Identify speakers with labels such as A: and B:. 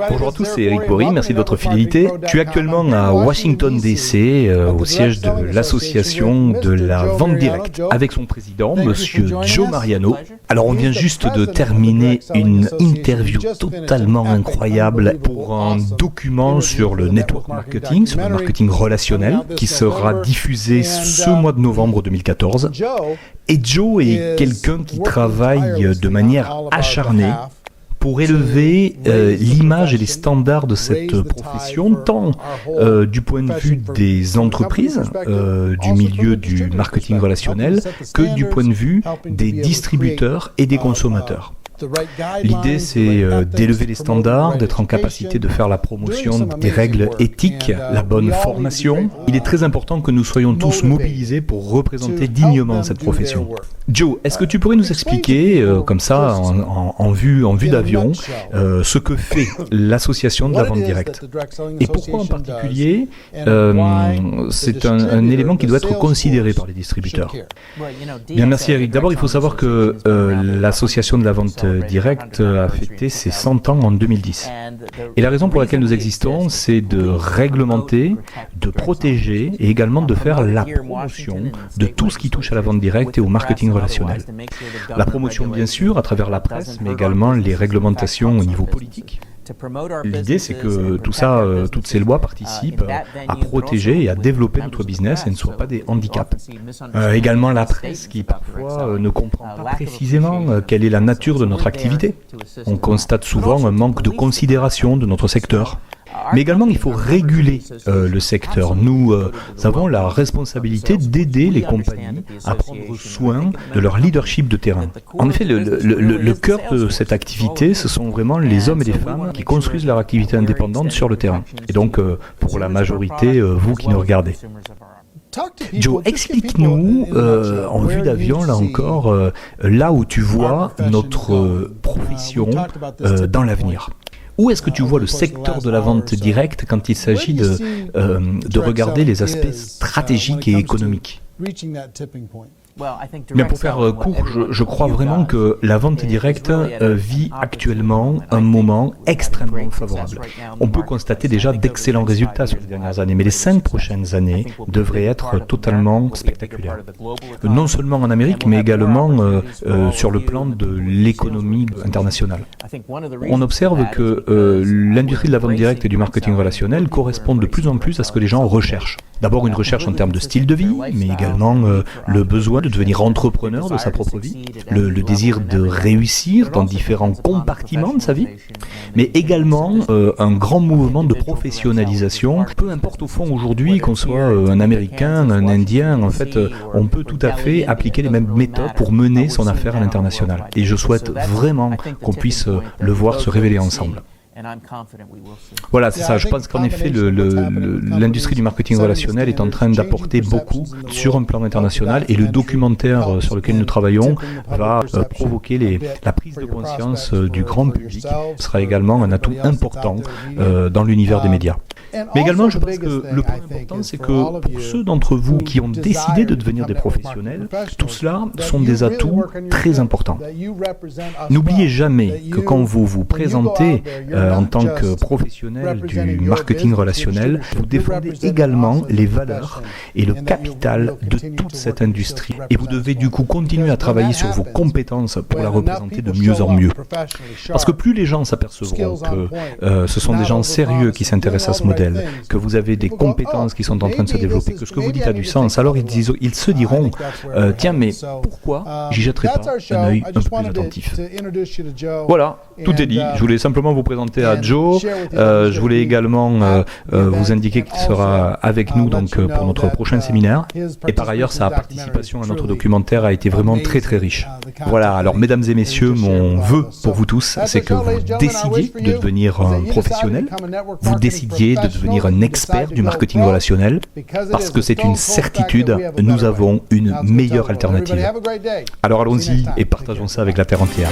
A: Bonjour à tous, c'est Eric Bory, merci de votre fidélité. Je suis actuellement à Washington DC, au siège de l'association de la vente directe, avec son président, Monsieur Joe Mariano. Alors on vient juste de terminer une interview totalement incroyable pour un document sur le network marketing, sur le marketing relationnel, qui sera diffusé ce mois de novembre 2014. Et Joe est quelqu'un qui travaille de manière acharnée pour élever l'image et les standards de cette profession, tant du point de vue des entreprises, du milieu du marketing relationnel, que du point de vue des distributeurs et des consommateurs. L'idée, c'est d'élever les standards, d'être en capacité de faire la promotion des règles éthiques, la bonne formation. Il est très important que nous soyons tous mobilisés pour représenter dignement cette profession. Joe, est-ce que tu pourrais nous expliquer, comme ça, en vue d'avion, ce que fait l'association de la vente directe? Et pourquoi en particulier c'est un élément qui doit être considéré par les distributeurs? Bien, merci Eric. D'abord, il faut savoir que l'association de la vente directe a fêté ses 100 ans en 2010. Et la raison pour laquelle nous existons, c'est de réglementer, de protéger et également de faire la promotion de tout ce qui touche à la vente directe et au marketing relationnel. La promotion, bien sûr, à travers la presse, mais également les réglementations au niveau politique. L'idée, c'est que tout ça, toutes ces lois participent à protéger et à développer notre business et ne soient pas des handicaps. Également la presse qui parfois ne comprend pas précisément quelle est la nature de notre activité. On constate souvent un manque de considération de notre secteur. Mais également, il faut réguler le secteur. Nous avons la responsabilité d'aider les compagnies à prendre soin de leur leadership de terrain. En effet, le cœur de cette activité, ce sont vraiment les hommes et les femmes qui construisent leur activité indépendante sur le terrain. Et donc, pour la majorité, vous qui nous regardez. Joe, explique-nous, en vue d'avion, là encore, là où tu vois notre profession dans l'avenir. Où est-ce que tu vois le secteur de la vente directe quand il s'agit de regarder les aspects stratégiques et économiques? Bien, pour faire court, je crois vraiment que la vente directe vit actuellement un moment extrêmement favorable. On peut constater déjà d'excellents résultats sur les dernières années, mais les 5 prochaines années devraient être totalement spectaculaires. Non seulement en Amérique, mais également sur le plan de l'économie internationale. On observe que l'industrie de la vente directe et du marketing relationnel correspondent de plus en plus à ce que les gens recherchent. D'abord une recherche en termes de style de vie, mais également le besoin de devenir entrepreneur de sa propre vie, le désir de réussir dans différents compartiments de sa vie, mais également un grand mouvement de professionnalisation. Peu importe au fond aujourd'hui qu'on soit un Américain, un Indien, en fait, on peut tout à fait appliquer les mêmes méthodes pour mener son affaire à l'international. Et je souhaite vraiment qu'on puisse le voir se révéler ensemble. Voilà, c'est ça. Je pense qu'en effet, l'industrie du marketing relationnel est en train d'apporter beaucoup sur un plan international et le documentaire sur lequel nous travaillons va provoquer la prise de conscience du grand public. Ce sera également un atout important dans l'univers des médias. Mais également, je pense que le point important, c'est que pour ceux d'entre vous qui ont décidé de devenir des professionnels, tout cela sont des atouts très importants. N'oubliez jamais que quand vous vous présentez en tant que professionnel du marketing relationnel, vous défendez également les valeurs et le capital de toute cette industrie. Et vous devez du coup continuer à travailler sur vos compétences pour la représenter de mieux en mieux. Parce que plus les gens s'apercevront que ce sont des gens sérieux qui s'intéressent à ce modèle, que vous avez des compétences qui sont en train de se développer, que ce que vous dites a du sens, alors ils se diront tiens, mais pourquoi j'y jetterai pas un œil un peu plus attentif? Voilà, tout est dit. Je voulais simplement vous présenter à Joe. Je voulais également vous indiquer qu'il sera avec nous donc, pour notre prochain séminaire. Et par ailleurs, sa participation à notre documentaire a été vraiment très très riche. Voilà, alors mesdames et messieurs, mon vœu pour vous tous, c'est que vous décidiez de devenir un professionnel, vous décidiez de devenir un expert du marketing relationnel, parce que c'est une certitude, nous avons une meilleure alternative. Alors allons-y et partageons ça avec la Terre entière.